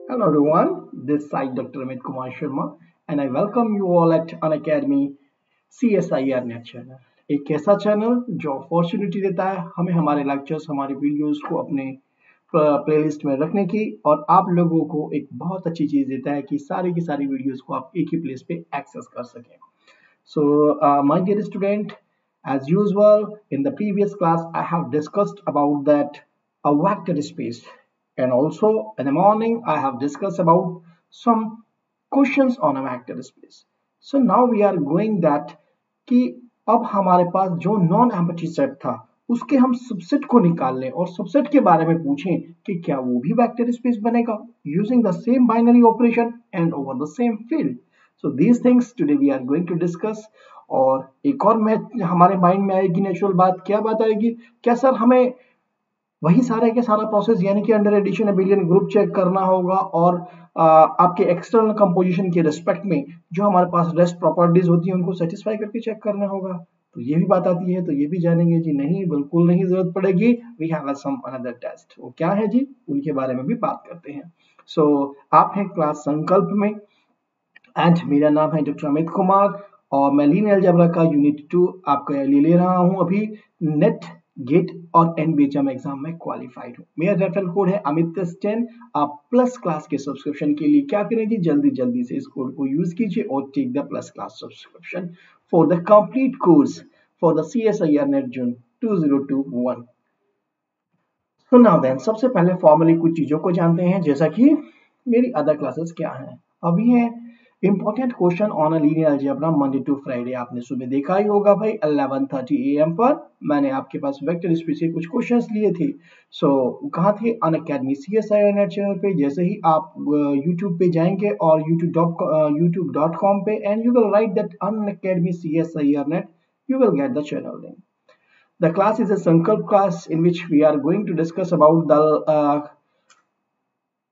Hello everyone, this side Dr. Amit Kumar Sharma and I welcome you all at Unacademy CSIR Net channel. एक ऐसा channel जो opportunity देता है हमें हमारे लेक्चर्स हमारे वीडियोस को अपने प्लेलिस्ट में रखने की और आप लोगों को एक बहुत अच्छी चीज़ देता है कि सारी की सारी वीडियोस को आप एक ही प्लेस पे एक्सेस कर सकें। So, my dear student, as usual, in the previous class, I have discussed about that a vector space, and also in the morning, I have discussed about some questions on a vector space. So now we are going that कि अब हमारे पास जो non empty set था उसके हम subset को निकाल लें और सबसेट के बारे में पूछें कि क्या वो भी वेक्टर स्पेस बनेगा using the same binary operation and over the same field. So these things today we are going to discuss. और एक और मैथ हमारे माइंड में आएगी, नेचुरल बात क्या बात आएगी, क्या सर हमें वही सारे के सारा प्रोसेस यानी कि under addition abelian group check करना होगा और आपके एक्सटर्नल कंपोजिशन के रिस्पेक्ट में जो हमारे पास रेस्ट प्रॉपर्टीज होती हैं उनको सेटिस्फाई करके चेक करना होगा? तो ये भी बात आती है, तो ये भी जानेंगे जी। नहीं, बिल्कुल नहीं जरूरत पड़ेगी। We have some another test. वो क्या है जी, उनके बारे में भी बात करते हैं। सो आप हैं क्लास संकल्प में एंड मेरा नाम है डॉक्टर अमित कुमार और मैं लीनियर अलजेब्रा का यूनिट 2 आपका ले रहा हूं अभी। नेट गेट और एनबीएचएम एग्जाम में क्वालिफाइड हूं। मेरा रेफरल कोड है अमित10। आप प्लस क्लास के सब्सक्रिप्शन के लिए क्या करें जी, जल्दी से इस कोड को यूज कीजिए और take the plus class subscription for the complete course for the CSIR NET June 2021। So now then, सबसे पहले फॉर्मली कुछ चीजों को जानते हैं, जैसा कि मेरी अदर क्लासेस क्या हैं। अभी है important question on a linear algebra Monday to Friday. आपने सुबह देखा ही होगा भाई 11:30 AM पर मैंने आपके पास वेक्टर स्पेस के कुछ क्वेश्चंस लिए थे। सो कहाँ थे? अनअकैडमी CSIR नेट चैनल पे। जैसे ही आप यूट्यूब पे जाएंगे और youtube.com पे and you will write that Unacademy CSIR net, you will get the channel link. The class is a Sankalp class in which we are going to discuss about the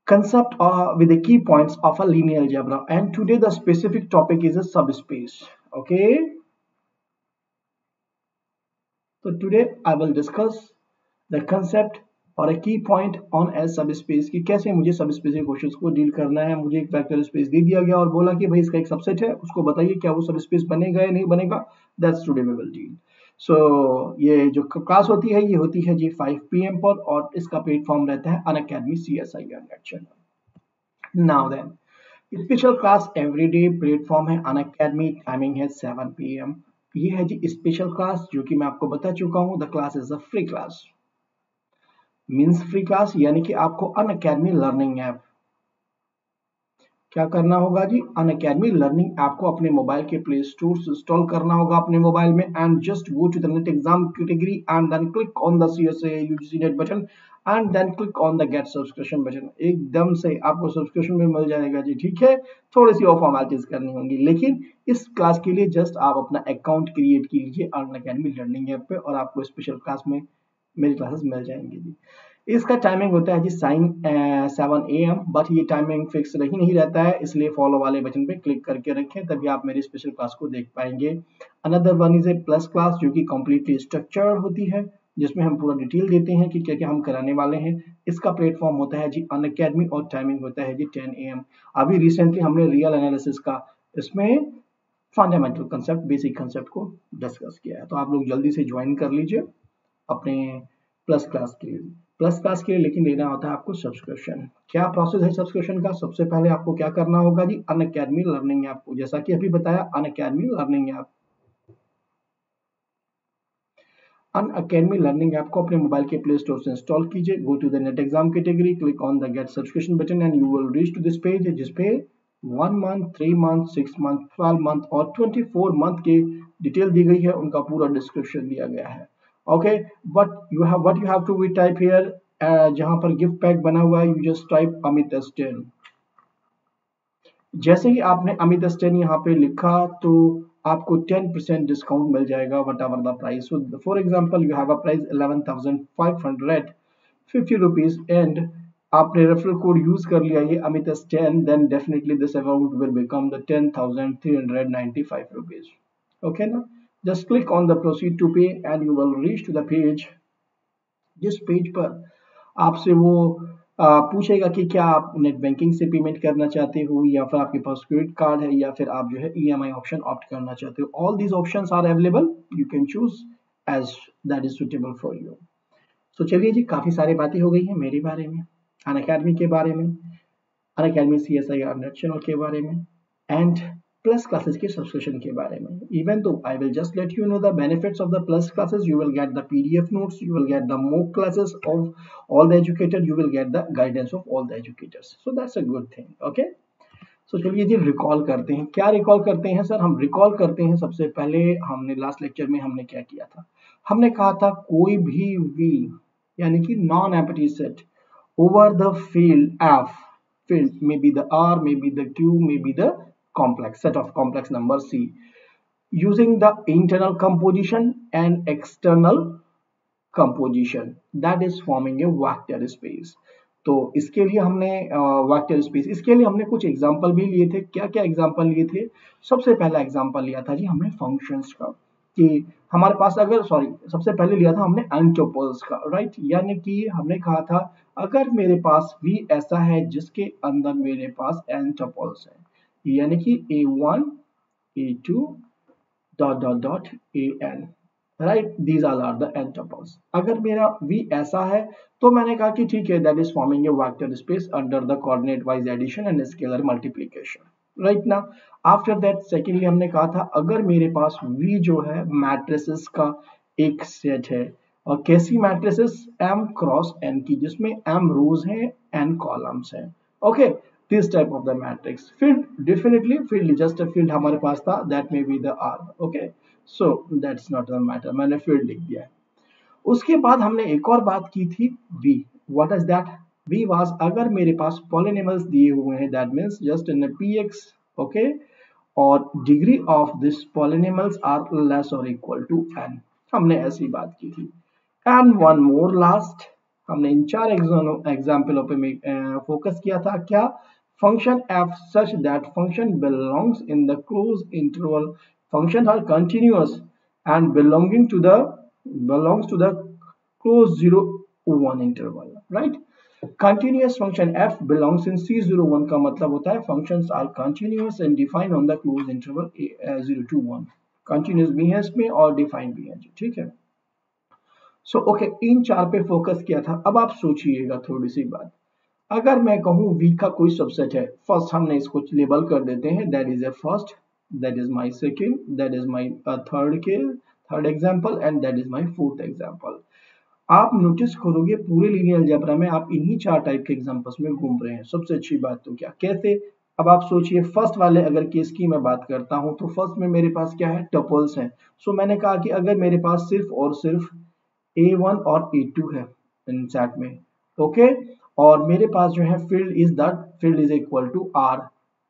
concept with the key points of a linear algebra, and today the specific topic is a subspace. Okay, so today I will discuss the concept और a key point on a subspace कि कैसे मुझे subspace के questions को deal करना है। मुझे एक वेक्टर स्पेस दे दिया गया और बोला कि भाई इसका एक सबसेट है, उसको बताइए क्या वो सबस्पेस बनेगा या नहीं बनेगा। That's today we will deal. So ये जो क्लास होती है ये होती है जी 5 PM पर और इसका प्लेटफॉर्म रहता है Unacademy CSIR NET channel. Now then, special class everyday platform है अनअकैडमी, टाइमिंग है 7 PM। ये है जी स्पेशल क्लास जो कि मैं आपको बता चुका हूँ। The class is a free class, means free class यानी कि आपको अनअकैडमी लर्निंग ऐप क्या करना होगा जी, अनअकैडमी लर्निंग ऐप को अपने मोबाइल के प्ले स्टोर से इंस्टॉल करना होगा अपने मोबाइल में and just go to the NET exam category and then click on the CSA UGC NET button and then click on the get subscription button. एकदम से आपको सब्सक्रिप्शन में मिल जाएगा जी। ठीक है, थोड़ी सी और फॉर्मेलिटीज करनी होंगी, लेकिन इस क्लास के लिए जस्ट आप अपना अकाउंट क्रिएट कीजिए अनअकैडमी लर्निंग ऐप पे और आपको स्पेशल क्लास में मेरी क्लासेस मिल जाएंगी जी। इसका टाइमिंग होता है जी 7 AM, बट ये टाइमिंग फिक्स नहीं रहता है, इसलिए फॉलो वाले बटन पे क्लिक करके रखें, तभी आप मेरी स्पेशल क्लास को देख पाएंगे। Another one is a plus class जो कि कम्प्लीटली स्ट्रक्चर्ड होती है, जिसमें हम पूरा डिटेल देते हैं कि क्या क्या हम कराने वाले हैं। इसका प्लेटफॉर्म होता है जी अनअकैडमी और टाइमिंग होता है जी 10 AM। अभी रिसेंटली हमने रियल एनालिसिस का इसमें फंडामेंटल कंसेप्ट, बेसिक कंसेप्ट को डिस्कस किया है, तो आप लोग जल्दी से ज्वाइन कर लीजिए अपने प्लस क्लास के लिए। प्लस क्लास के लिए लेकिन लेना होता है आपको सब्सक्रिप्शन। क्या प्रोसेस है सब्सक्रिप्शन का? सबसे पहले आपको क्या करना होगा जी, अनअकैडमी लर्निंग ऐप को, जैसा कि अभी बताया Unacademy learning app. Unacademy learning app को अपने मोबाइल के प्ले स्टोर से इंस्टॉल कीजिए। Go to the NET exam category, click on the get subscription button and you will reach to this page जिसपे 1 मंथ, 3 मंथ, 6 मंथ, 12 मंथ और 24 month के detail दी गई है, उनका पूरा डिस्क्रिप्शन दिया गया है। Okay, but what you have to type here, जहां पर गिफ्ट पैक बना हुआ है, you just type Amit S10। जैसे ही आपने अमित S10 यहाँ पे लिखा तो आपको 10% डिस्काउंट मिल जाएगा whatever the price. For example you have a price 11,550 rupees and आपने रेफरल कोड यूज कर लिया ये Amit S10, then definitely this amount will become the 10,395 rupees. Okay ना, just click on the proceed to pay and you will reach to the page, जिस page पर आपसे वो पूछेगा कि क्या आप नेट बैंकिंग से पेमेंट करना चाहते हो या फिर आपके पास क्रेडिट कार्ड है या फिर आप जो है ईएमआई ऑप्शन ऑप्ट करना चाहते हो। All these options are available, you can choose as that is suitable for you. तो चलिए जी, काफी सारी बातें हो गई हैं मेरे बारे में, अनअकैडमी के बारे में, अनअकैडमी CSIR नेट चैनल के बारे में एंड प्लस क्लासेस के सब्सक्रिप्शन के बारे में। इवन तो I will just let you know the benefits of the plus classes, you will get the PDF notes, you will get the mock classes of all the educator, you will get the guidance of all the educators, so that's a good thing, okay। so चलिए जी recall करते हैं। क्या recall करते हैं sir? हम recall करते हैं सबसे पहले हमने लास्ट लेक्चर में हमने क्या किया था। हमने कहा था कोई भी V यानी कि non empty set over the field F, field may be the R, may be the Q, may be the complex set of complex number C, using the internal composition and external composition, that is forming a vector space। तो इसके लिए हमने vector space, इसके लिए हमने कुछ example भी लिए थे। क्या क्या एग्जांपल लिए थे? सबसे पहला एग्जांपल लिया था जी हमने फंक्शंस का, कि हमारे पास अगर सबसे पहले लिया था हमने एंटोपल्स का, राइट। यानी कि हमने कहा था अगर मेरे पास V ऐसा है जिसके अंदर मेरे पास एंटोपल्स है, यानी कि A1 A2 dot dot dot AN, right, these all are the n-tuples. अगर मेरा V ऐसा है तो मैंने कहा कि ठीक है, that is forming a vector space under the coordinate wise addition and scalar multiplication, right ना। आफ्टर दैट सेकेंडली हमने कहा था अगर मेरे पास V जो है मैट्रिसेस का एक सेट है, और कैसी मैट्रिसेस? M क्रॉस N की, जिसमें M रोज है N कॉलम्स है, okay. this type of the matrix field, definitely field is just a field हमारे पास था, that may be the R, okay, so that's not the matter, मैंने field लिख दिया है। उसके बाद हमने एक और बात की थी V, what is that? V was अगर मेरे पास polynomials दिए हुए हैं, that means just in a PX, okay, और degree of this polynomials are less or equal to N, हमने ऐसी बात की थी। and one more last, हमने इन चार एग्जाम्पलों पे फोकस किया था। क्या? function f such that function belongs in the closed interval, functions are continuous and belongs to the closed 0 1 interval, right। continuous function f belongs in C01 का मतलब होता है functions are continuous and defined on the closed interval 0 to 1, continuous भी है इसमें और defined भी है, ठीक है। सो ओके, इन चार पे फोकस किया था। अब आप सोचिएगा थोड़ी सी बात, अगर मैं कहूँ V का कोई सबसेट है, फर्स्ट हमने इसको लेबल कर देते हैं, that is A first, that is my second, that is my third example and that is my fourth example. आप नोटिस करोगे पूरे लीनियर अलजेब्रा में आप इन्हीं चार टाइप के एग्जांपल्स में घूम रहे हैं। सबसे अच्छी बात तो क्या, कैसे? अब आप सोचिए, फर्स्ट वाले अगर केस की मैं बात करता हूं तो फर्स्ट में मेरे पास क्या है? टपल्स हैं। सो मैंने कहा कि अगर मेरे पास सिर्फ और सिर्फ A1 और A2 है इन सेट में, ओके, और मेरे पास जो है field is equal to R,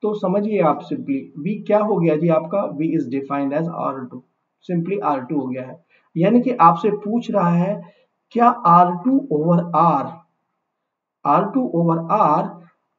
तो समझिए आप सिंपली V क्या हो गया जी आपका? V is defined as R2, simply R2 हो गया है। यानी कि आपसे पूछ रहा है क्या R2 ओवर R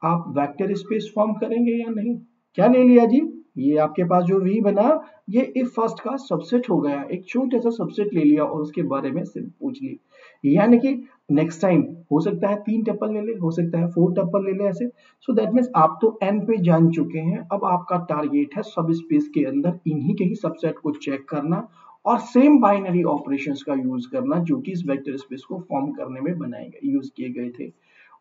आप वेक्टर स्पेस फॉर्म करेंगे या नहीं? क्या ले लिया जी? ये आपके पास जो V बना ये इफ फर्स्ट का सबसेट हो गया, एक छोटा सा सबसेट ले लिया और उसके बारे में सिर्फ पूछ ली। यानी कि नेक्स्ट टाइम हो सकता है 3 टपल ले ले, हो सकता है 4 टपल ले ले, ऐसे। सो दैट मीन्स आप तो N पे जान चुके हैं, अब आपका टारगेट है सब स्पेस के अंदर इन्हीं के ही सबसेट को चेक करना और सेम बाइनरी ऑपरेशंस का यूज करना जो कि इस वेक्टर स्पेस को फॉर्म करने में बनाए गए यूज किए गए थे।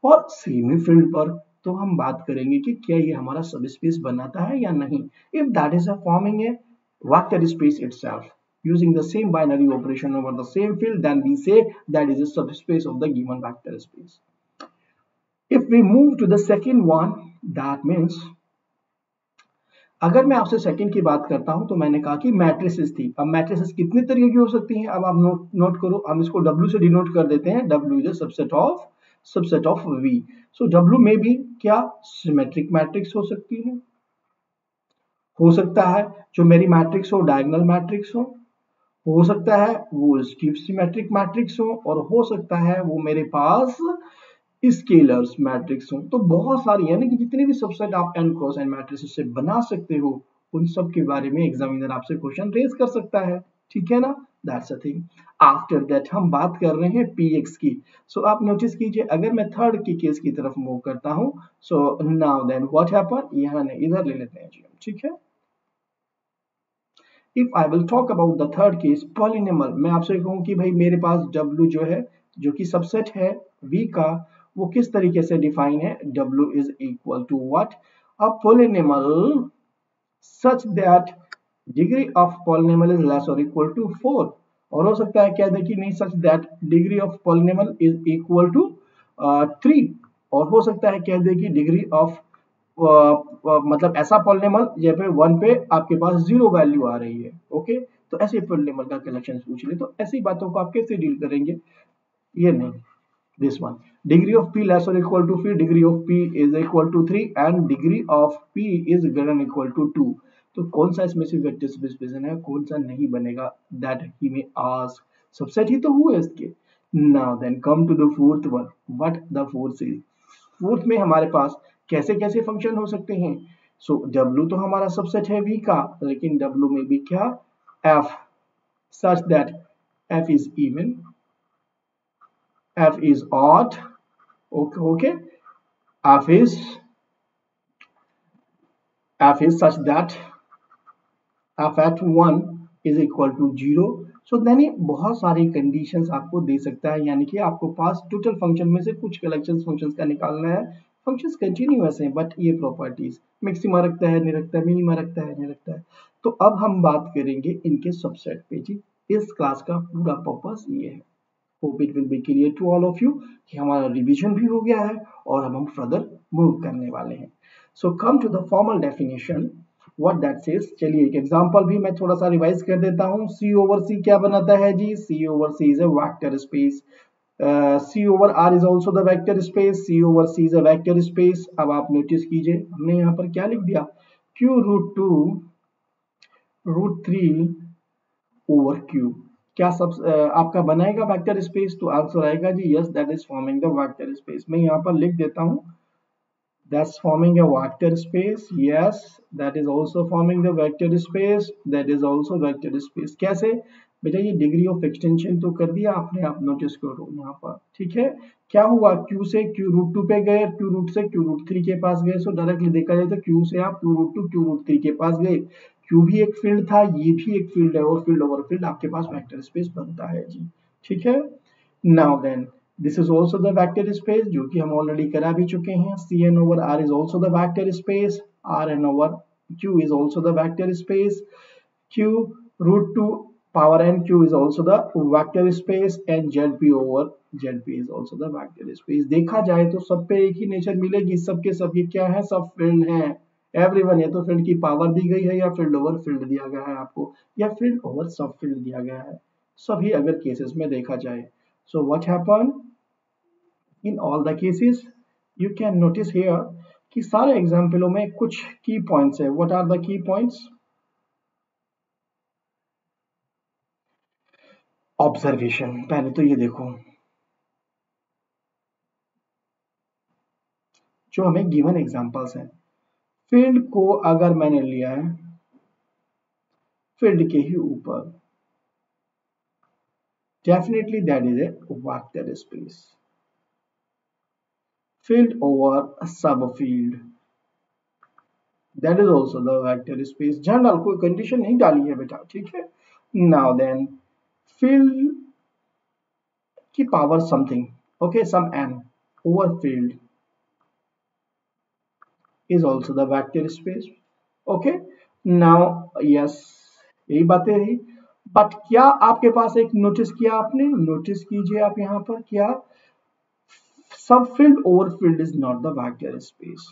और सेमी फील्ड पर तो हम बात करेंगे कि क्या ये हमारा सब स्पेस बनाता है या नहीं। If that is forming a vector space itself using the same binary operation over the same field, then we say that is a subspace of the given vector space. If we move to the second one, that means अगर मैं आपसे second की बात करता हूं तो मैंने कहा कि मैट्रिसेस थी। अब मैट्रिसेस कितने तरीके की हो सकती हैं? अब आप नोट करो, हम इसको W से डिनोट कर देते हैं। W is a subset of V। So W में भी क्या सिमेट्रिक मैट्रिक्स हो सकती है, हो सकता है जो मेरी मैट्रिक्स हो डायगोनल मैट्रिक्स हो सकता है वो सिमेट्रिक मैट्रिक्स हो और हो सकता है वो मेरे पास स्केलर्स मैट्रिक्स हो। तो बहुत सारी, यानी कि जितने भी सबसेट आप n क्रॉस n मैट्रिक्स से बना सकते हो उन सब के बारे में एग्जामिनर आपसे क्वेश्चन रेज कर सकता है, ठीक है ना। That's a thing. After that हम बात कर रहे हैं px की। सो आप नोटिस कीजिए, अगर मैं थर्ड की केस की तरफ मूव करता हूं, so now then what happen, यहां नहीं इधर ले लेते हैं जी हम, ठीक है। If I will talk about the third case polynomial, मैं आपसे कहूं कि भाई मेरे पास w जो है, जो कि सबसेट है v का, वो किस तरीके से डिफाइन है, w is equal to what, a polynomial such that degree of polynomial is less और इक्वल टू 4। और हो सकता है क्या देखिए, नहीं, such that degree of polynomial is equal to 3। और हो सकता है कह दे कि डिग्री ऑफ मतलब ऐसा पॉलिनोमियल जहाँ पे 1 पे आपके पास 0 वैल्यू आ रही है, ओके। तो ऐसे पॉलिनोमियल का कलेक्शन पूछ ले, तो ऐसी बातों को आप कैसे डील करेंगे, ये नहीं, this one, degree of p less or equal to 3, degree of p is equal to 3 and degree of p is greater than equal to 2। तो कौन सा इसमें से वेक्टर स्पेस प्रेजेंट है, कौन सा नहीं बनेगा, दैट ही में आस्क, सबसेट ही तो हुए इसके। Now then come to the fourth one, what the fourth is, fourth में हमारे पास कैसे कैसे फंक्शन हो सकते हैं। सो w तो हमारा सबसेट है v का, लेकिन w में भी क्या, f, such that f is even, f is odd, okay, f is such that f at 1 is equal to 0। So then ये बहुत सारी कंडीशंस आपको दे सकता है, यानी कि आपको पास टोटल फंक्शन में से कुछ कलेक्शन फंक्शंस का निकालना है। फंक्शंस कंटिन्यूअस हैं, बट ये प्रॉपर्टीज मैक्सिमा रखता है, नहीं रखता है, मिनिमा रखता है, नहीं रखता है। तो अब हम बात करेंगे इनके सबसेट पे जी। इस क्लास का पूरा पर्पस ये है। Hope it will be clear to all of you कि हमारा रिवीजन भी हो गया है और अब हम फर्दर मूव करने वाले हैं। So come to the formal definition, what that says. चलिए एक एग्जांपल भी मैं थोड़ा सा रिवाइज कर देता हूं। सी ओवर सी क्या बनाता है जी, C over C is a vector space, C over R is also the vector space, C over C is a vector space. अब आप नोटिस कीजिए, हमने यहाँ पर क्या लिख दिया, Q root 2 root 3 over Q, क्या सब आपका बनाएगा वेक्टर स्पेस, तो आंसर आएगा जी yes, that is forming the vector space. मैं यहाँ पर लिख देता हूँ, that's forming a vector space, yes, that is also forming the vector space, that is also vector space। कैसे बेटा, ये डिग्री ऑफ एक्सटेंशन तो कर दिया आपने, आप नोटिस करो यहाँ पर, ठीक है। क्या हुआ, q से q रूट 2 पे गए, q रूट से q रूट 3 के पास गए। सो डायरेक्टली देखा जाए तो q से आप q रूट 2 q रूट 3 के पास गए। q भी एक फील्ड था, ये भी एक फील्ड है, और फील्ड ओवर फील्ड आपके पास वेक्टर स्पेस बनता है जी, ठीक है। Now then this is also the vector space, जो कि हम ऑलरेडी करा भी चुके हैं। Cn over R is also the vector space, Rn over Q is also the vector space, Q root 2 power n Q is also the vector space, and Zp over Zp is also the vector space। देखा जाए तो सब पे एक ही nature मिलेगी, सबके सब ये क्या है, सब फील्ड हैं। एवरीवन, या तो फील्ड की पावर दी गई है, या फील्ड ओवर फील्ड दिया गया है आपको, या फील्ड ओवर सब फील्ड दिया गया है, सभी अगर केसेस में देखा जाए। So what happened in all the cases, you can notice here कि सारे एग्जाम्पलों में कुछ की पॉइंट्स है। What are the key points, observation. पहले तो ये देखो, जो हमें गिवन एग्जांपल्स हैं, फील्ड को अगर मैंने लिया है फील्ड के ही ऊपर, definitely that is a vector space. Field over subfield, that is also the vector space. General कोई कंडीशन नहीं डाली है बेटा, ठीक है। नाउ देन फील्ड की power something, okay, some n over field is also the vector space, okay। now yes, यही बातें रही, बट क्या आपके पास एक नोटिस किया आपने, नोटिस कीजिए आप यहाँ पर, क्या सब field over field is not the vector space,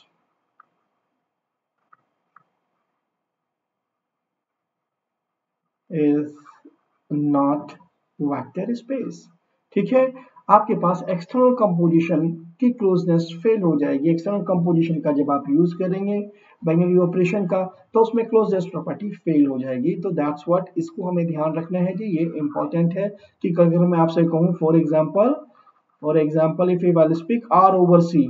is not vector space, ठीक है। आपके पास एक्सटर्नल कंपोजिशन की क्लोजनेस फेल हो जाएगी। एक्सटर्नल कंपोजिशन का जब आप यूज करेंगे बाइनरी ऑपरेशन का, तो उसमें क्लोजनेस प्रॉपर्टी फेल हो जाएगी। तो दैट्स व्हाट, इसको हमें ध्यान रखना है जी, ये इंपॉर्टेंट है कि अगर मैं आपसे कहूं for example if you will speak R over C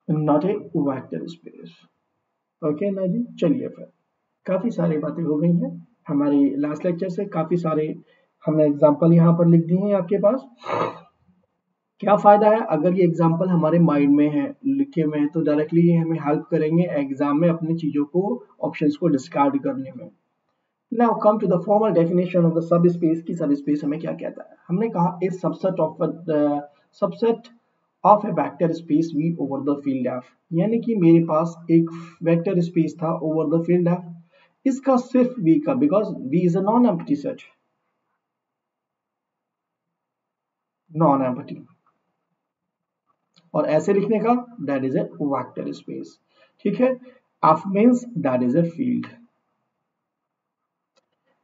not a vector space, okay ना जी। चलिए फिर, काफी सारी बातें हो गई हैं, हमारी लास्ट लेक्चर से काफी सारे हमने एग्जाम्पल यहाँ पर लिख दिए हैं आपके पास। क्या फायदा है अगर ये एग्जाम्पल हमारे माइंड में है, लिखे हुए हैं, तो डायरेक्टली ये हमें हेल्प करेंगे एग्जाम में अपनी चीजों को, ऑप्शंस को डिस्कार्ड करने में। Now come to the formal definition of the subspace की सब स्पेस हमें क्या कहता है। हमने कहा इस subset of a vector space V over the field F, यानी कि मेरे पास एक वेक्टर स्पेस था ओवर द फील्ड एफ, इसका सिर्फ वी का, because V is a non empty set, non empty, और ऐसे लिखने का that is a vector space. ठीक है, F means that is a field.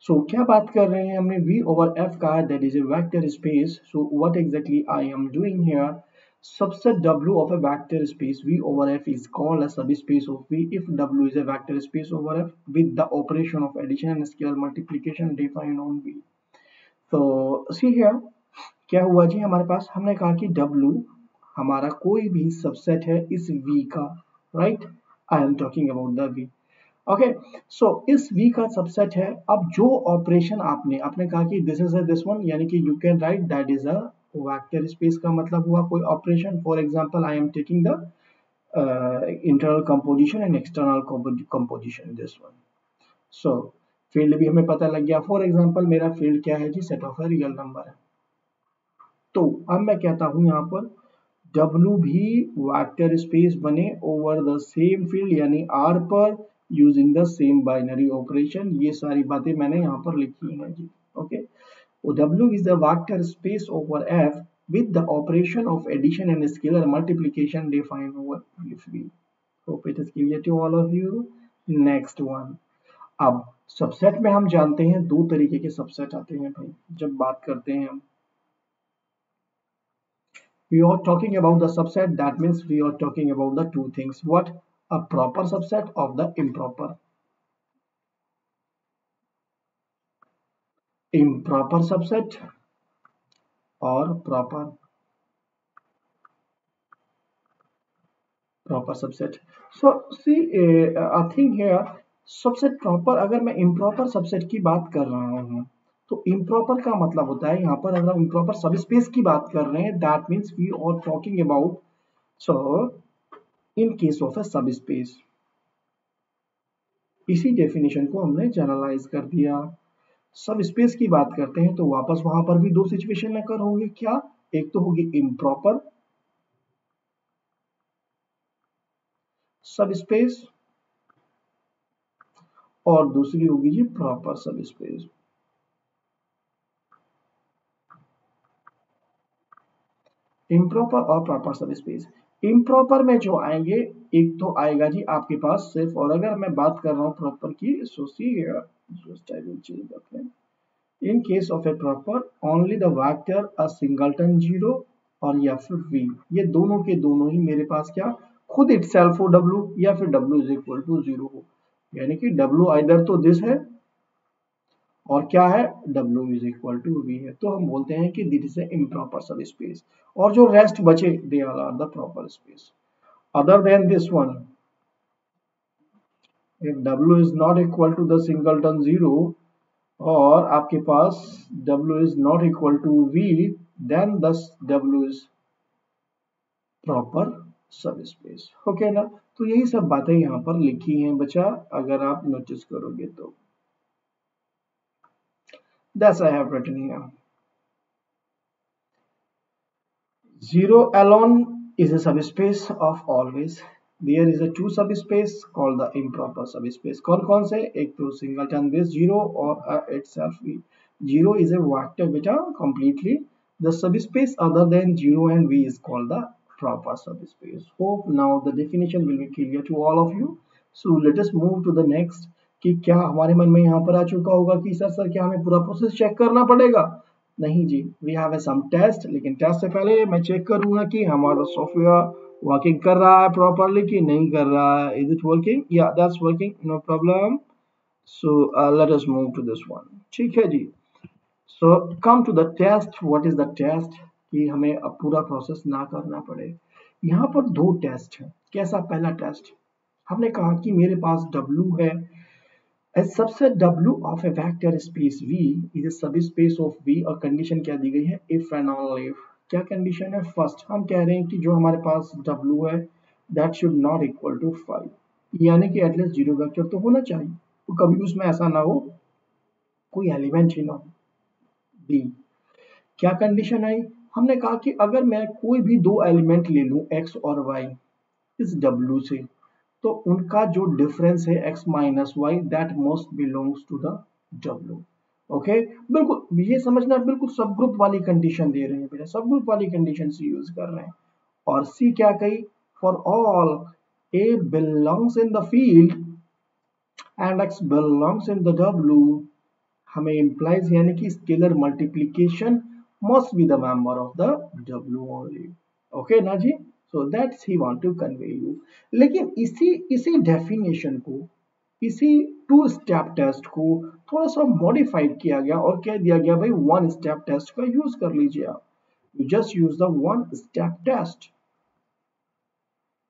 So क्या बात कर रहे हैं हमने, v ओवर f का है that is a vector space. So what exactly I am doing here, subset w of a vector space v over f is called a subspace of v if w is a vector space over f with the operation of addition and scalar multiplication defined on v। तो see here क्या हुआ जी, हमारे पास हमने कहा कि w हमारा कोई भी सबसेट है इस v का, right, I am talking about the v। Okay, so इस v का सबसेट है। अब जो ऑपरेशन आपने कहा कि दिस इज दिस वन, यानी कि you can write that is a vector space का मतलब हुआ कोई operation. For example I am taking the internal composition and external composition this one. So field भी हमें पता लग गया। फॉर एग्जांपल मेरा फील्ड क्या है जी, set of a real number है। तो अब मैं कहता हूं यहाँ पर W भी वेक्टर स्पेस बने ओवर द सेम फील्ड यानी R पर using the same binary operation. ये सारी बातें मैंने यहाँ पर लिखी हैं जी। Okay, W is the vector space over F with the operation of addition and scalar multiplication defined over V। Hope it is clear to all of you. Next one। अब सबसेट में हम जानते हैं दो तरीके के सबसेट आते हैं भाई जब बात करते हैं हम। We are talking about the subset, that means we are talking about the two things. What? A proper subset of the improper. Improper subset or proper subset. So see a thing here, subset proper, अगर मैं improper subset की बात कर रहा हूँ तो improper का मतलब होता है यहाँ पर, अगर हम इम्प्रॉपर सब स्पेस की बात कर रहे हैं that means we are talking about, so in case of a subspace, इसी डेफिनेशन को हमने जनरलाइज कर दिया। सब स्पेस की बात करते हैं तो वापस वहां पर भी दो सिचुएशन अकर होंगे। क्या? एक तो होगी इम्प्रॉपर सब स्पेस और दूसरी होगी जी प्रॉपर सब स्पेस। इम्प्रॉपर और प्रॉपर सब स्पेस। इम्प्रॉपर में जो आएंगे, एक तो आएगा जी आपके पास सिर्फ, और अगर मैं बात कर रहा हूं प्रॉपर की, so see just I will change the frame. In case of a proper, only the vector a singleton 0 और या फिर v, ये दोनों के दोनों ही मेरे पास क्या खुद itself हो w, या फिर w is equal to 0 हो, यानी कि w आइदर तो दिस है और क्या है w is equal to v है, तो हम बोलते हैं कि this is a improper subspace. और जो रेस्ट बचे they all are the proper space. Other than this one, if w is not equal to the singleton 0 और आपके पास W is not equal to V, then thus W is proper subspace। Okay ना, तो यही सब बातें यहाँ पर लिखी हैं बच्चा, अगर आप नोटिस करोगे तो। That's I have written here. Zero alone is a subspace of always. There is a two subspace called the improper subspace। कौन कौन से? एक तो singleton base 0 और itself V। Zero is a vector beta completely। The subspace other than 0 and V is called the proper subspace। Hope now the definition will be clear to all of you। So let us move to the next। कि क्या हमारे मन में यहाँ पर आ चुका होगा कि सर क्या हमें पूरा प्रोसेस चेक करना पड़ेगा? नहीं जी, वी हैव सम टेस्ट, लेकिन टेस्ट से पहले मैं चेक करूंगा कि हमारा सॉफ्टवेयर वर्किंग कर रहा है प्रॉपरली कि नहीं कर रहा है। Is it working? या that's working, no problem. So let us move to this one. ठीक है जी, so come to the test. What is the test? कि हमें अब पूरा प्रोसेस ना करना पड़े। यहाँ पर दो टेस्ट है। कैसा? पहला टेस्ट, हमने कहा कि मेरे पास W है A subset W of a vector space V is a subspace of V और कंडीशन क्या दी गई है if and only if। क्या कंडीशन है? फर्स्ट हम कह रहे हैं कि जो हमारे पास W है that should not equal to 5, यानी कि एटलीस्ट जीरो वेक्टर तो होना चाहिए, तो कभी उसमें ऐसा ना हो कोई एलिमेंट ही ना हो। बी, क्या कंडीशन आई? हमने कहा कि अगर मैं कोई भी दो एलिमेंट ले लूं x और y इस W से, तो उनका जो डिफरेंस है x minus y that most belongs to the W। Okay, बिल्कुल ये समझना, बिल्कुल सब ग्रुप वाली कंडीशन दे रहे हैं बेटा, सब ग्रुप वाली कंडीशन से यूज कर रहे हैं। और सी क्या कही? For all a belongs in the field and x belongs in the W, हमें implies यानी कि scalar multiplication must be the member of the W only। Okay ना जी, सो दैट्स ही वांट टू कन्वे यू। लेकिन इसी definition को, इसी टू स्टेप टेस्ट को थोड़ा सा मॉडिफाइड किया गया और कह दिया गया भाई वन स्टेप टेस्ट का यूज कर लीजिए आप, you just use the one step test.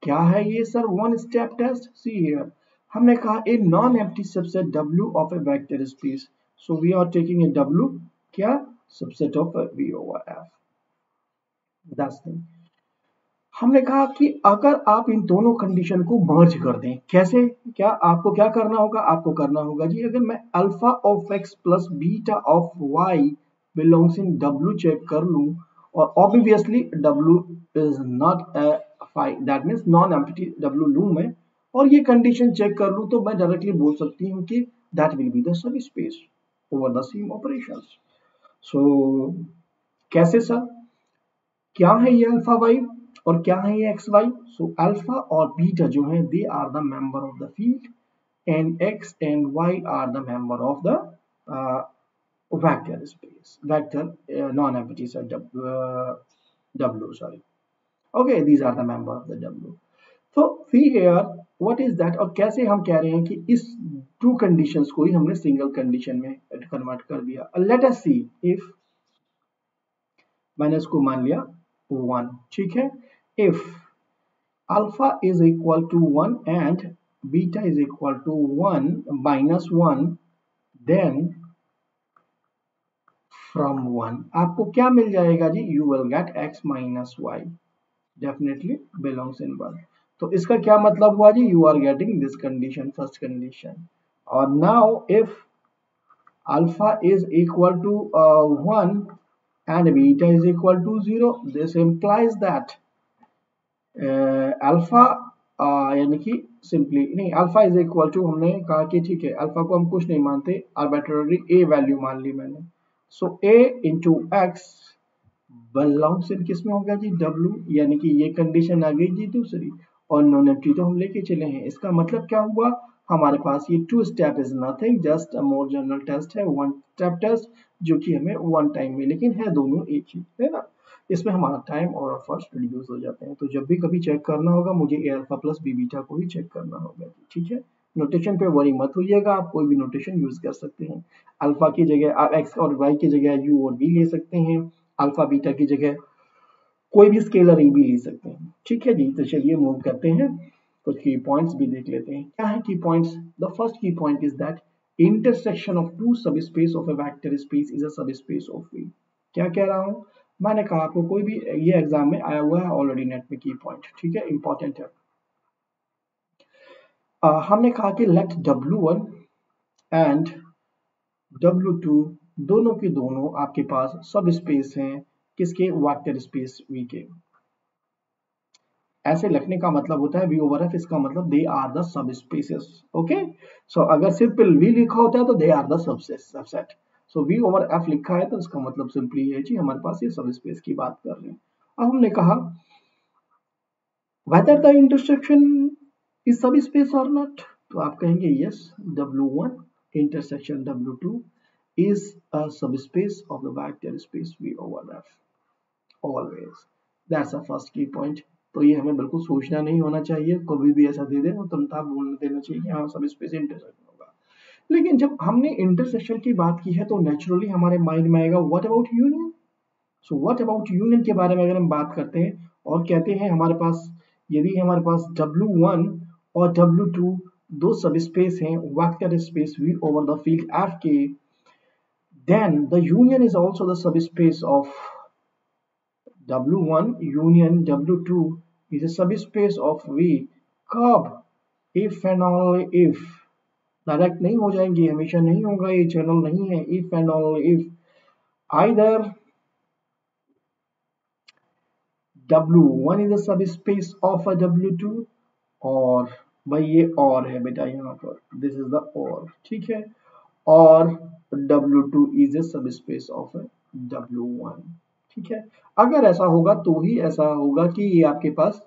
क्या है ये sir one step test? See here, हमने कहा a non empty subset W of a vector space, so we are taking a W क्या subset of V over F। That's thing. हमने कहा कि अगर आप इन दोनों कंडीशन को मर्ज कर दें, कैसे? क्या आपको क्या करना होगा? आपको करना होगा जी, अगर मैं alpha of x plus beta of y belongs in W check कर लूं, और obviously W is not a phi, that means non empty W लूं मैं, और ये कंडीशन चेक कर लूं, तो मैं डायरेक्टली बोल सकती हूं कि that will be the subspace over the same operations. So कैसे सर? क्या है ये अल्फा वाई और क्या है ये एक्स वाई? सो अल्फा और बीटा जो है they are the member of the field and x and y are the member of the vector space, vector non empty set W, sorry, okay, these are the member of the W। so see here what is that, और कैसे हम कह रहे हैं कि इस to conditions को ही हमने सिंगल कंडीशन में कन्वर्ट कर दिया। लेट अस सी इफ मैंने इसको मान लिया 1, ठीक है, if alpha is equal to 1 and beta is equal to 1 minus 1, then from 1 आपको क्या मिल जाएगा जी? You will get x minus y definitely belongs in 1। तो इसका क्या मतलब हुआ जी? You are getting this condition, first condition. और now if alpha is equal to 1 and beta is equal to 0, this implies that alpha यानी कि simply नहीं, अल्फा इज इक्वल टू, हमने कहा कि ठीक है अल्फा को हम कुछ नहीं मानते, आर्बिट्ररी ए वैल्यू मान ली मैंने, सो ए इंटू एक्स बिलोंग्स इन किस में होगा जी? W, यानी कि ये कंडीशन आ गई जी दूसरी, और नॉन एम्प्टी तो हम लेके चले हैं। इसका मतलब क्या हुआ? हमारे पास ये two step is nothing, just a more general test है, वन स्टेप टेस्ट, जो कि हमें वन टाइम में, लेकिन है दोनों एक ही, है ना। इसमें हमारा टाइम और एफर्ट्स रिड्यूस हो जाते हैं। तो जब भी कभी चेक करना होगा मुझे ए अल्फा प्लस बी बीटा को ही चेक करना होगा, ठीक है। नोटेशन पे वरी मत होइएगा, आप कोई भी नोटेशन यूज कर सकते हैं। अल्फा की जगह आप एक्स और वाई की जगह यू और वी ले सकते हैं, अल्फा बीटा की जगह कोई भी स्केलर ए भी ले सकते हैं, ठीक है जी। तो चलिए मूव करते हैं, कुछ की पॉइंट्स भी देख लेते हैं। क्या है key points? The first key point is that intersection of two subspace of a vector space is a subspace of V. क्या कह रहा हूं? मैंने कहा आपको कोई भी, ये एग्जाम में आया हुआ है ऑलरेडी नेट में की पॉइंट, ठीक है, इंपॉर्टेंट है। हमने कहा कि लेट W1 एंड W2 दोनों के दोनों आपके पास सब स्पेस हैं, किसके? वेक्टर स्पेस V के। ऐसे लिखने का मतलब होता है V ओवर F, इसका मतलब they are the subspaces. Okay, so अगर सिंपल V लिखा होता है तो they are the subset, so V over F लिखा है तो इसका मतलब सिंपली है जी हमारे पास ये सब स्पेस की बात कर रहे हैं। अब हमने कहा whether the intersection is subspace or not, तो आप कहेंगे yes, W1 intersection W2 is a subspace of the vector space V over F always। that's the first key point। तो ये हमें बिल्कुल सोचना नहीं होना चाहिए, कभी भी ऐसा दे दे तो तुरंत बोल देना चाहिए कि हाँ सब स्पेस इंटरसेक्शन होगा। लेकिन जब हमने इंटरसेक्शन की बात की है तो नेचुरली हमारे माइंड में आएगा what about union. So what about union के बारे में अगर हम बात करते हैं और कहते हैं हमारे पास, यदि हमारे पास W1 और W2 दो सब स्पेस हैं vector space V over the field Fk, then the union is also the subspace of W1 union W2 is a subspace of V. कब? If and only if. Direct नहीं हो जाएंगे, हमेशा नहीं होगा, ये चैनल नहीं है. If and only if either W1 is a subspace of a W2 और भाई ये और है बेटा यहाँ पर, दिस इज द और, ठीक है, और W2 is a subspace of a W1, ठीक है. अगर ऐसा होगा तो ही ऐसा होगा कि ये आपके पास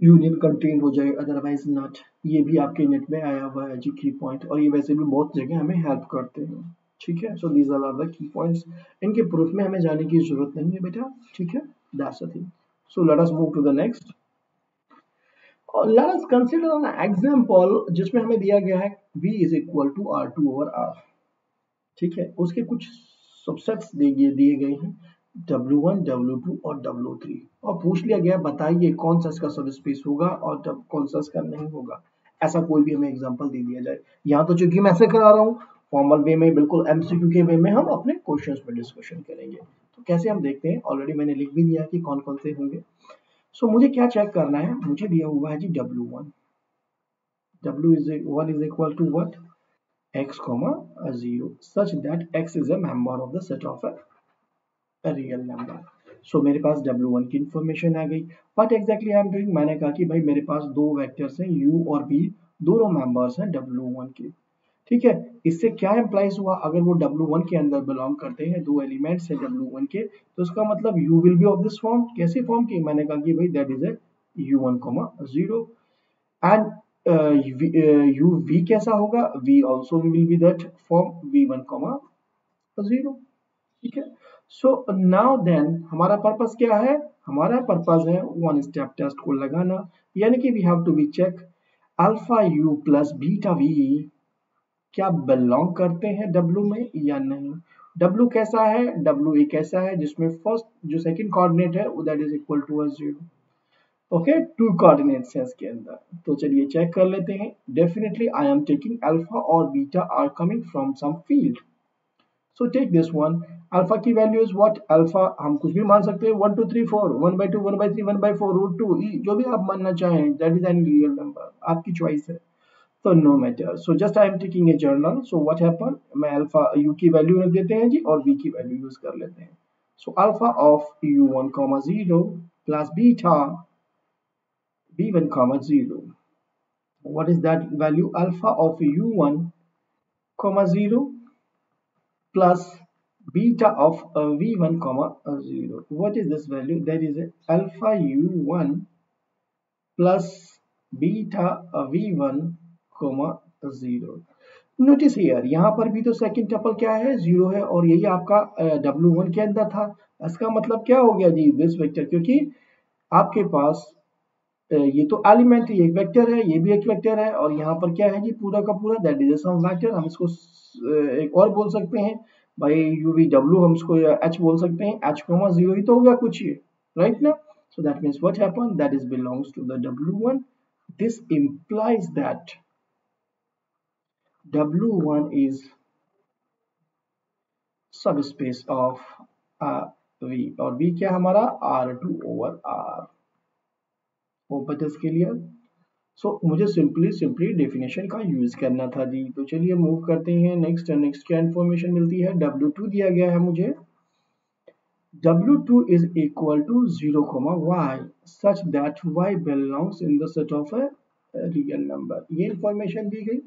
यूनियन कंटेन हो जाए, अदरवाइज नॉट. ये भी आपके नेट में आया हुआ है जी की पॉइंट, और ये वैसे भी बहुत जगह हमें हेल्प करते हैं, ठीक है. So these are the key points. इनके प्रूफ में हमें जाने की जरूरत नहीं है बेटा, ठीक है. That's the thing. So let us move to the next. Let us consider an example जिसमें हमें दिया गया है V is equal to R2 over R, ठीक है. उसके कुछ सबसेट्स दिए गए हैं W1, W2 और W3, और पूछ लिया गया बताइए कौन सा इसका सब स्पेस होगा और कौन सा इसका नहीं होगा. ऐसा कोई भी हमें एग्जांपल दे दिया जाए. यहाँ तो चूंकि मैं ऐसे करा रहा हूँ फॉर्मल वे में, बिल्कुल एमसीक्यू के वे में हम अपने क्वेश्चंस पे डिस्कशन करेंगे. तो कैसे हम देखते हैं, ऑलरेडी मैंने लिख भी दिया कि कौन कौन से होंगे. सो मुझे क्या चेक करना है, मुझे दिया हुआ है जी W1. W1 is equal to what? X comma 0 such that X is a member of the set of a real number. So मेरे पास W1 की इंफॉर्मेशन आ गई. What exactly I am doing? मैंने कहा कि भाई मेरे पास दो वेक्टर्स हैं U और V, दोनों मेंबर्स हैं W1 के, ठीक है. इससे क्या इम्प्लाइज हुआ, अगर वो W1 के अंदर बिलोंग करते हैं, दो एलिमेंट्स हैं W1 के, तो उसका मतलब U will be of this form. कैसे फॉर्म की, मैंने कहा कि भाई that is A U1, 0 and V कैसा होगा, V also will be that form V1, 0, ठीक है. सो नाउ देन हमारा पर्पस क्या है, हमारा पर्पस है वन स्टेप टेस्ट को लगाना, यानी कि we have to be check alpha U plus beta V क्या बिलोंग करते हैं W में या नहीं. W कैसा है, W एक ऐसा है जिसमें फर्स्ट जो सेकंड कोऑर्डिनेट है that is equal to 0. Okay, two coordinates है इसके अंदर. तो चलिए चेक कर लेते हैं. Definitely I am taking alpha और beta are coming from some field. So take this one. Alpha की वैल्यू इज व्हाट, अल्फा हम कुछ भी मान सकते हैं, 1 2 3 4, 1/2 1/3 1/4 रूट 2 ई, जो भी आप मानना चाहें, that is any real number, आपकी चॉइस है. तो no matter. So just I am taking a general. So what happen, मैं अल्फा यू की वैल्यू रख देते हैं जी और वी की वैल्यू यूज कर लेते हैं. So alpha of U1, 0 plus beta V1, 0. What is that value? Alpha of U1, 0 plus beta of V1, 0. What is this value? That is alpha U1 plus beta V1, 0. Notice here, यहाँ पर भी तो second tuple क्या है, 0 है, और यही आपका W1 के अंदर था. इसका मतलब क्या हो गया जी, दिस वेक्टर, क्योंकि आपके पास ये तो एलिमेंट, ये एक वेक्टर है, ये भी एक वेक्टर है, और यहाँ पर क्या है जी, पूरा का पूरा दैट इज सम वेक्टर. हम इसको एक और बोल सकते हैं भाई UVW, हम इसको H बोल सकते हैं, H, 0 ही तो होगा कुछ ये, राइट ना. So that means what happen, that is belongs to the W1. This implies that W1 is subspace of V, और V क्या हमारा R2 over R. Hope it is clear. So मुझे सिंपली डेफिनेशन का use करना था जी. तो चलिए move करते हैं नेक्स्ट. नेक्स्ट क्या इन्फॉर्मेशन मिलती है, W2 दिया गया है मुझे. W2 is equal to 0, y such that y belongs in the set of a real number. ये इन्फॉर्मेशन दी गई.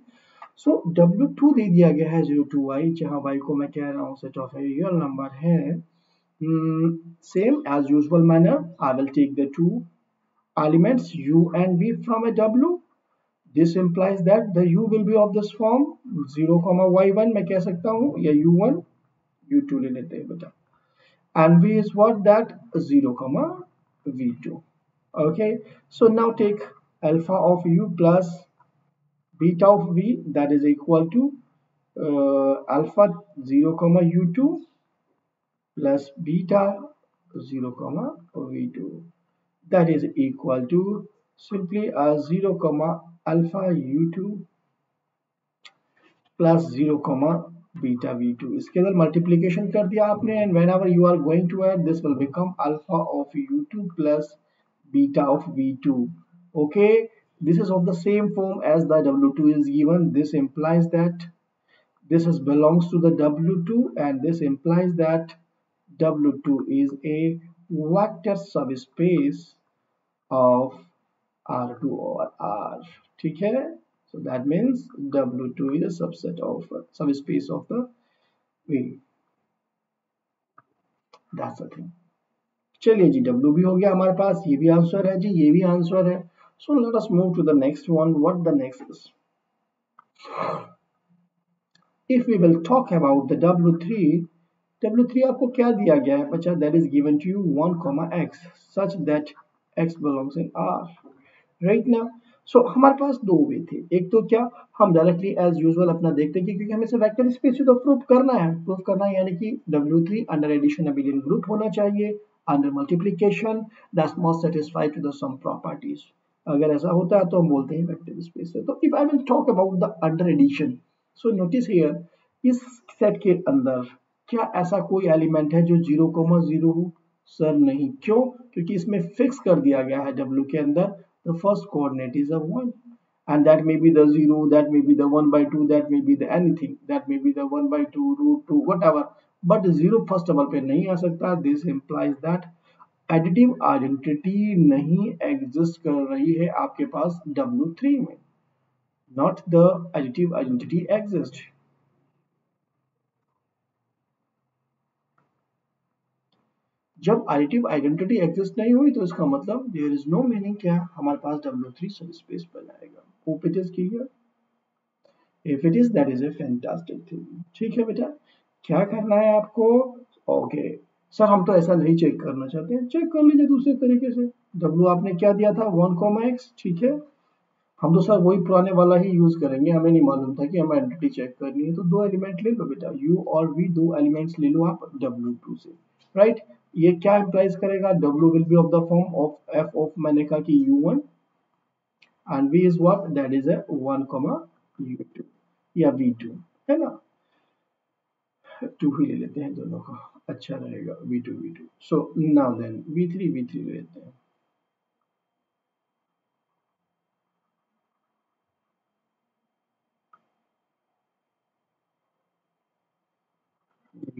सो W2 दे दिया गया है 0 to y, जहाँ y को मैं कह रहा हूँ set of a real number है. Same as usual manner, I will take the two elements U and V from a W. This implies that the U will be of this form 0, y1 मैं कह सकता हूँ, या U1 U2 ले लेते हैं बेटा, and V is what, that 0, V2. Okay, so now take alpha of U plus beta of V, that is equal to alpha 0, U2 plus beta 0, V2, that is equal to simply 0 comma alpha u2 plus 0 comma beta v2 इसके अंदर multiplication कर दिया आपने and whenever you are going to add this will become alpha of u2 plus beta of v2. Okay, this is of the same form as the w2 is given. This implies that this is belongs to the w2 and this implies that w2 is a vector subspace of r2 over r. ठीक है, so that means w2 is a subset of subspace of the v. That's the thing. चलिए जी, W भी हो गया हमारे पास, ये भी आंसर है जी, ये भी आंसर है. So let us move to the next one. What the next is, if we will talk about the W3 आपको क्या दिया गया है बच्चा, that is given to you 1, such that x belongs in R, right ना. सो हमारे पास दो वे थे, एक तो क्या, हम डायरेक्टली एज यूजुअल अपना देखते हैं क्योंकि हमें से वेक्टर स्पेस तो प्रूफ करना है यानी कि W3 under addition abelian group होना चाहिए, under multiplication that must satisfy to the some properties. अगर ऐसा होता है तो हम बोलते हैं वेक्टर स्पेस है. तो if I will talk about the under addition, so notice here, इस सेट के अंदर क्या ऐसा कोई एलिमेंट है जो 0,0 हो? सर नहीं. क्यों? क्योंकि इसमें फिक्स कर दिया गया है W के अंदर the first coordinate is a 1 and that may be the 0, that may be the 1/2, that may be the anything, that may be the 1/2 root 2 whatever, but 0 first table पे नहीं आ सकता. This implies that additive identity नहीं exist कर रही है आपके पास W3 में, not the additive identity exist. जब एडिटिव आइडेंटिटी एग्जिस्ट नहीं हुई तो इसका मतलब देयर इज नो मीनिंग क्या, हमारे पास W3 सबस्पेस बनाएगा. Hope it is clear. If it is that is A fantastic thing. ठीक है बेटा, क्या करना है आपको? ओके सर, हम तो ऐसा नहीं चेक करना चाहते हैं, चेक कर लीजिए दूसरे तरीके से. W आपने क्या दिया था 1, ठीक है, हम तो सर वही पुराने वाला ही यूज करेंगे, हमें नहीं मालूम था कि हमें आइडेंटिटी चेक करनी है. तो दो एलिमेंट ले लो बेटा, U और V, दो एलिमेंट्स ले लो आप W2 से, राइट. ये क्या इंप्लाइज करेगा, W will be of the form of F of, मैंने कहा कि U1 and V is what, that is a 1, U2 या V2 है ना. 2 ही ले लेते हैं दोनों का, अच्छा रहेगा, V2. सो नाउ देन V3 ले लेते हैं.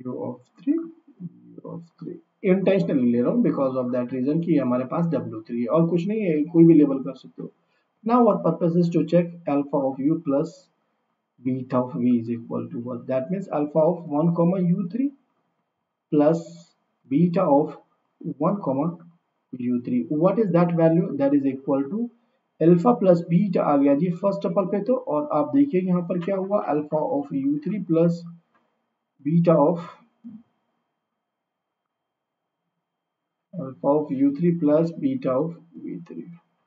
U of 3 इंटेंशनली ले रहा हूँ बिकॉज ऑफ दैट रीजन कि हमारे पास W3 है और कुछ नहीं है, कोई भी लेबल कर सकते हो. Now our purpose is to check alpha of U plus beta of V is equal to what, that means alpha of 1, U3 plus beta of 1, U3. What is that value, that is equal to alpha plus beta आ गया जी first tuple पे तो, और आप देखिए यहाँ पर क्या हुआ, alpha of U3 plus beta of U3 plus beta of V3,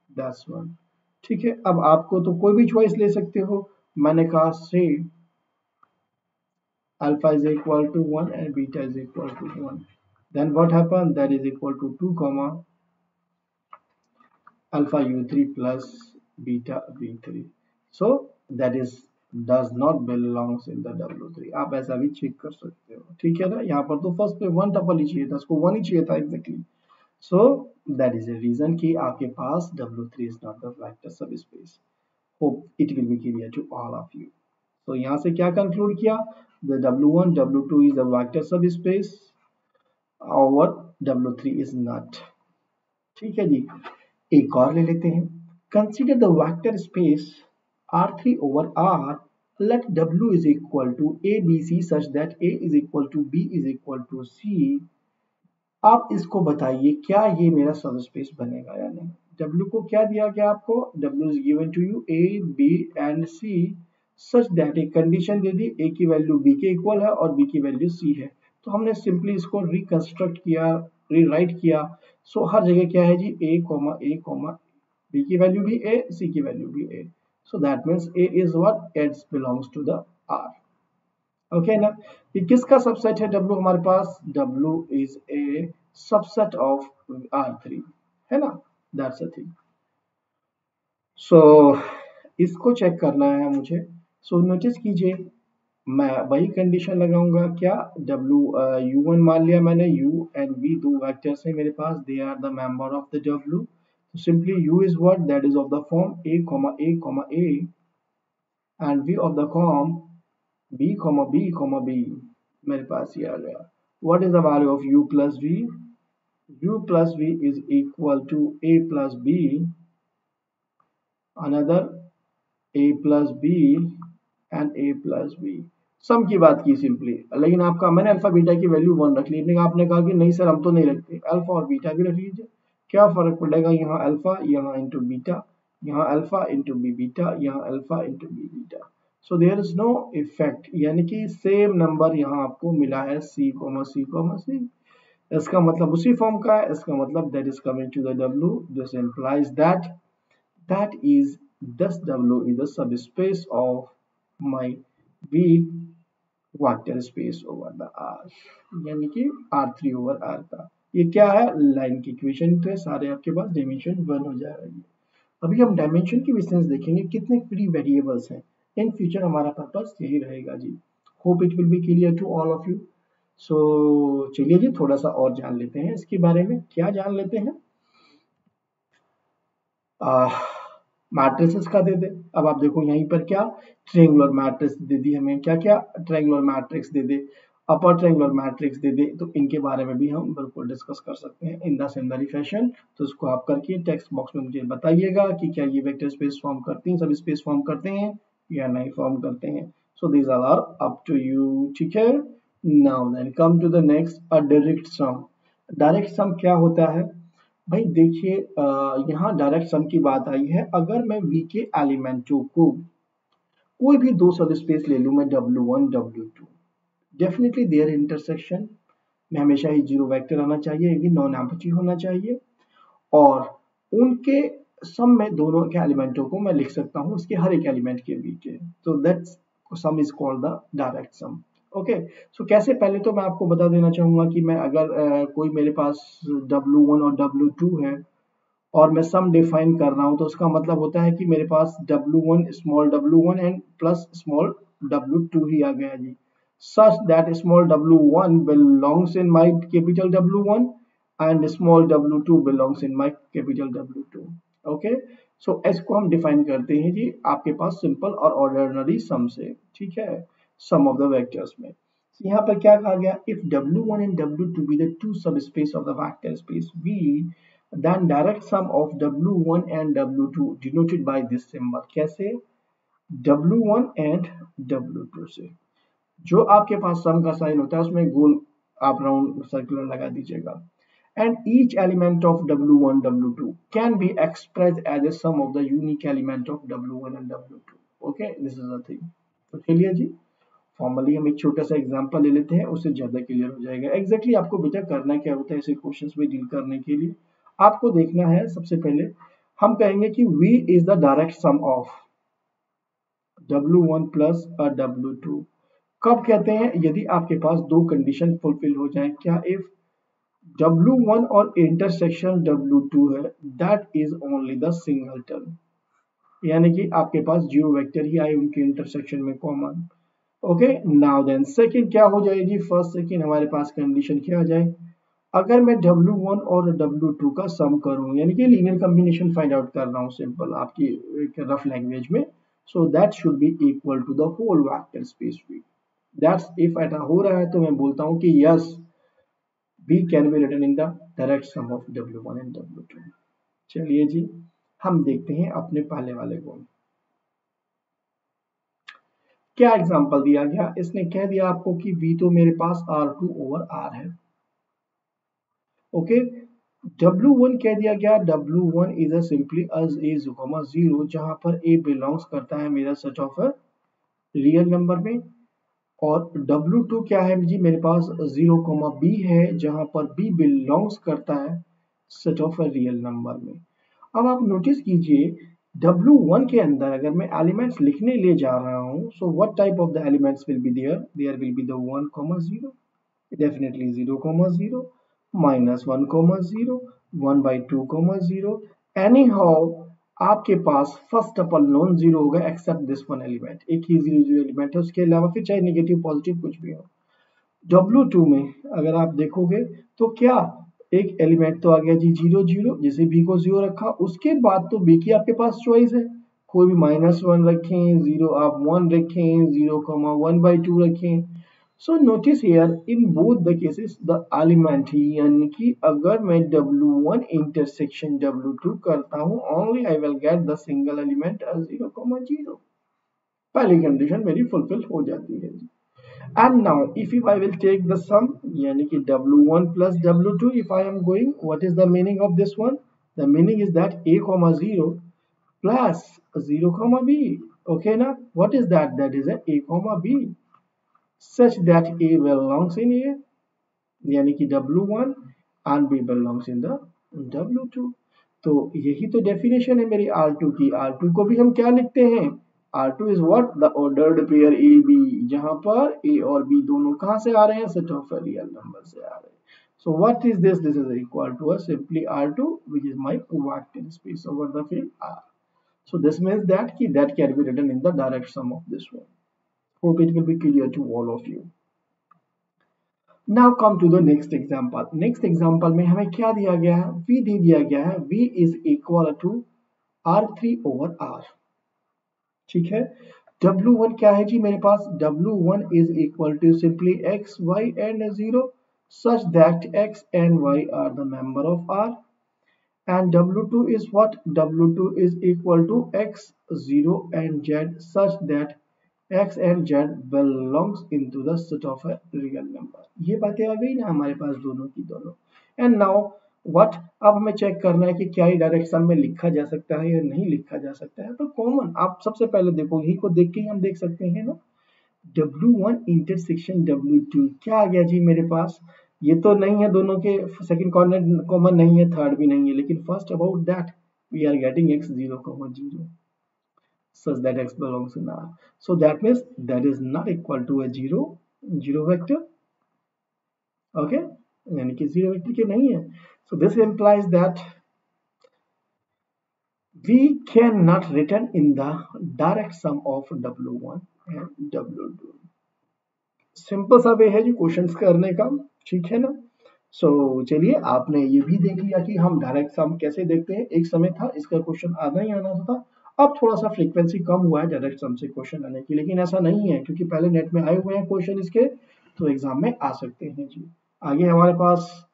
that's one. ठीक है, अब आपको तो कोई भी चॉइस ले सकते हो. मैंने कहा से alpha is equal to 1 and beta is equal to 1, then what happen, that is equal to 2, alpha U3 plus beta V3. So that is does not belongs in the W3. आप ऐसा भी check कर सकते हो, ठीक है ना. यहाँ पर तो फर्स्ट पे 1 टपल ही चाहिए था, उसको 1 ही चाहिए था exactly. So that is a reason कि आपके पास W3 is not the vector subspace. Hope it will be clear to all of you. So यहाँ से क्या conclude किया, the W1, W2 is a vector subspace और W3 is not. ठीक है जी, एक और ले लेते हैं. Consider the vector space R3 over R. Let W is equal to ABC such that A is equal to B is equal to C. आप इसको बताइए क्या ये मेरा सबस्पेस बनेगा या नहीं. W को क्या दिया गया आपको, W is given to you A, B and C such that एक कंडीशन दे दी, A की वैल्यू B के इक्वल है और B की वैल्यू C है. तो हमने सिंपली इसको रिकंस्ट्रक्ट किया, रीराइट किया. सो हर जगह क्या है जी, A, B की वैल्यू भी A, C की वैल्यू भी A. So that means A is what, it belongs to the R. Okay ना. ये किसका सबसेट है W हमारे पास, W is a subset of R3 है ना, दैट्स अ थिंग. सो इसको चेक करना है मुझे। सो नोटिस कीजिए, मैं वही कंडीशन लगाऊंगा क्या, डब्ल्यू यू वन मान लिया मैंने, यू एंड वी दो वेक्टर्स है मेरे पास, they are the member of the डब्ल्यू। Simply u is what, that is of the form a, and v of the form b, मेरे पास ये आ गया। What is the value of u plus v, u plus v is equal to a plus b, another a plus b and a plus b। सम की बात की simply, लेकिन आपका मैंने अल्फा बीटा की वैल्यू 1 रख ली, लेकिन आपने कहा कि नहीं सर हम तो नहीं रखते, अल्फा और बीटा भी रख लीजिए। क्या फर्क पड़ेगा, यहाँ अल्फा यहाँ इंटू बीटा, यहाँ अल्फा इंटू बी बीटा, यहाँ alpha into b beta. So there is no effect, यानी कि सेम नंबर यहाँ आपको मिला है सी। इसका मतलब उसी फॉर्म का है, इसका मतलब that is coming to the W, this implies that is this W is the subspace of my V vector space over the R, यानी कि R3 ओवर R का। ये क्या है, लाइन की इक्वेशन, तो सारे आपके पास डायमेंशन 1 हो जाएगी। अभी हम डायमेंशन की विसेंस देखेंगे, कितने फ्री वेरिएबल्स हैं। इन फ्यूचर हमारा पर्पस यही रहेगा जी। Hope it will be clear to all of you. So चलिए जी थोड़ा सा और जान लेते हैं इसके बारे में। क्या जान लेते हैं, मैट्रिसेस का दे दे। अब आप देखो यहीं पर क्या, ट्रायंगुलर मैट्रिक्स दे दी हमें, क्या क्या ट्रायंगुलर मैट्रिक्स दे दे, अपर ट्रायंगुलर मैट्रिक्स दे दे, तो इनके बारे में भी हम बिल्कुल डिस्कस कर सकते हैं इन द सिमिलर फैशन। तो इसको आप करके टेक्स्ट बॉक्स में मुझे बताइएगा कि क्या ये वेक्टर स्पेस फॉर्म करती हैं, सब स्पेस फॉर्म करते हैं या नहीं फॉर्म करते हैं। So these are up to you, ठीक है। Now then come to the next, a direct sum. Direct sum क्या होता है भाई, देखिए यहाँ डायरेक्ट सम की बात आई है। अगर मैं v के एलिमेंटों को कोई भी दो सब स्पेस ले लूं, मैं W1 W2, definitely there intersection में हमेशा ही जीरो वेक्टर आना चाहिए, ये नॉन एम्प्टी होना चाहिए, और उनके सम में दोनों के एलिमेंटों को मैं लिख सकता हूँ उसके हर एक एलिमेंट के बीच। तो that's sum is called the direct sum. Okay, so कैसे, पहले तो मैं आपको बता देना चाहूंगा कि मैं अगर कोई मेरे पास W1 और W2 है और मैं सम डिफाइन कर रहा हूं, तो उसका मतलब होता है कि मेरे पास W1 small w1 and plus small W2 ही आ गया जी, such that small w1 belongs in my capital W1 and small w2 belongs in my capital W2। Okay, so इसको हम डिफाइन करते हैं जी आपके पास सिंपल और ऑर्डिनरी सम से, ठीक है, सम ऑफ द वेक्टर्स में। यहाँ पर क्या कहा गया, if W1 and W2 be the two subspace of the vector space V, then direct sum of W1 and W2 denoted by this symbol। कैसे, W1 and W2 से जो आपके पास सम का साइन होता है उसमें गोल आप राउंड सर्कुलर लगा दीजिएगा। And each element of W1 W2 can be express as a sum of the unique element of W1 and W2। Okay, this is the thing. तो चलिए जी फॉर्मली हम एक छोटा सा एग्जांपल ले लेते हैं, उससे ज्यादा क्लियर हो जाएगा। एग्जैक्टली आपको बेटा करना क्या होता है ऐसे क्वेश्चंस में डील करने के लिए, आपको देखना है सबसे पहले हम कहेंगे कि V is the direct sum of W1 plus W2। कब कहते हैं, यदि आपके पास दो कंडीशन फुलफिल हो जाए। क्या, इफ W1 और इंटरसेक्शन W2 है, that is only the singleton, यानी कि आपके पास जीरो वेक्टर ही आए उनके इंटरसेक्शन में common. Okay, now then second क्या हो जाएगी, फर्स्ट सेकंड हमारे पास कंडीशन क्या आ जाए, अगर मैं W1 और W2 का सम करूं, यानी कि लीनियर कॉम्बिनेशन फाइंड आउट कर रहा हूं सिंपल आपकी रफ लैंग्वेज में, so that should be equal to the whole vector space V। That's if ऐसा हो रहा है तो मैं बोलता हूं कि yes V can be written in the direct sum of W1 and W2। चलिए जी हम देखते हैं अपने पहले वाले को। क्या एग्जांपल दिया गया, इसने कह दिया आपको कि V तो मेरे पास R2 ओवर R है। ओके, W1 कह दिया गया, W1 is a simply as a 0, जहां पर A बिलोंग्स करता है मेरा सेट ऑफ रियल नंबर में, और W2 क्या है जी, मेरे पास 0, B है जहां पर B बिलोंग्स करता है सेट ऑफ रियल नंबर में। अब आप नोटिस कीजिए W1 के अंदर अगर मैं एलिमेंट्स लिखने ले जा रहा हूं, so what type of the elements will be there will be the 1, 0, definitely 0, 0, -1, 0, 1/2, 0। anyhow आपके पास first of all non zero होगा एक्सेप्ट दिस वन एलिमेंट, एक ही जीरो जीरो एलिमेंट है, उसके अलावा फिर चाहे नेगेटिव पॉजिटिव कुछ भी हो। W2 में अगर आप देखोगे तो क्या एक एलिमेंट तो आ गया जी जीरो जीरो, जैसे बी को जीरो रखा, उसके बाद तो बी की आपके पास चॉइस है, कोई भी -1 रखें, जीरो आप 1 रखें, 0,1/2 रखें। So notice here in both the cases the element, यानी कि अगर मैं W1 इंटरसेक्शन W2 करता हूं only I will get the single element 0,0। पहली कंडीशन मेरी फुलफिल हो जाती है। And now if I will take the sum, यानी कि W1 plus W2, if I am going, what is the meaning of this one? The meaning is that A comma 0 plus 0 comma B. Okay now, what is that? That is a comma B, such that A belongs in A, यानी कि W1 and B belongs in the W2। तो यही तो definition है मेरी R2 की। R2 को भी हम क्या लिखते हैं? R2 is what? The ordered pair AB, जहां पर A और B दोनों कहां से आ रहे हैं? सेट ऑफ रियल नंबर से आ रहे हैं। So what is this? This is equal to simply R2, which is my vector space over the field R. So this means that that can be written in the direct sum of this one. Hope it will be clear to all of you. Now come to the next example. Next example में हमें क्या दिया गया है? V दे दिया गया है। V is equal to R3 over R। ठीक है। W1 क्या है जी मेरे पास? W1 is equal to simply X, Y and 0 such that X and Y are the member of R, and W2 is what? W2 is equal to X, 0 and Z such that X and Z belongs into the set of a real number। ये बातें आ गई ना हमारे पास दोनों की दोनों। And now what, अब हमें चेक करना है कि क्या ये डायरेक्ट सम में लिखा जा सकता है या नहीं लिखा जा सकता है। तो कॉमन आप सबसे पहले देखो, यही को देख के ही हम देख सकते हैं ना। W1 इंटरसेक्शन W2 क्या आ गया जी मेरे पास? ये तो नहीं है, दोनों के सेकंड कॉर्डिनेट कॉमन नहीं है, थर्ड भी नहीं है, लेकिन first about that we are getting x 0,0 such that x belongs in R. So that means that is not equal to a zero vector. Okay, यानी कि zero vector के नहीं है। So this implies that we cannot written in the direct sum of W1 and W2। Simple सा वे है जी questions करने का, ठीक है ना। चलिए आपने ये भी देख लिया कि हम डायरेक्ट सम कैसे देखते हैं। एक समय था इसका क्वेश्चन आना ही आना था, अब थोड़ा सा फ्रीक्वेंसी कम हुआ है डायरेक्ट सम से क्वेश्चन आने की, लेकिन ऐसा नहीं है क्योंकि पहले नेट में आए हुए हैं क्वेश्चन इसके, तो एग्जाम में आ सकते हैं जी। आगे हमारे पास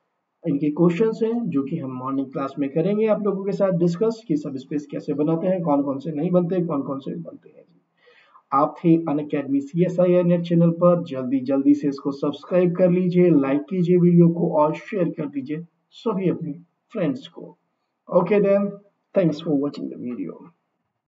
इनके क्वेश्चंस हैं जो कि हम मॉर्निंग क्लास में करेंगे आप लोगों के साथ डिस्कस कि सब स्पेस कैसे बनाते हैं, कौन कौन से नहीं बनते, कौन कौन से बनते हैं। आप थे अनअकैडमी CSIR नेट चैनल पर, जल्दी से इसको सब्सक्राइब कर लीजिए, लाइक कीजिए वीडियो को और शेयर कर दीजिए सभी अपने फ्रेंड्स को। Okay then, thanks for watching the video.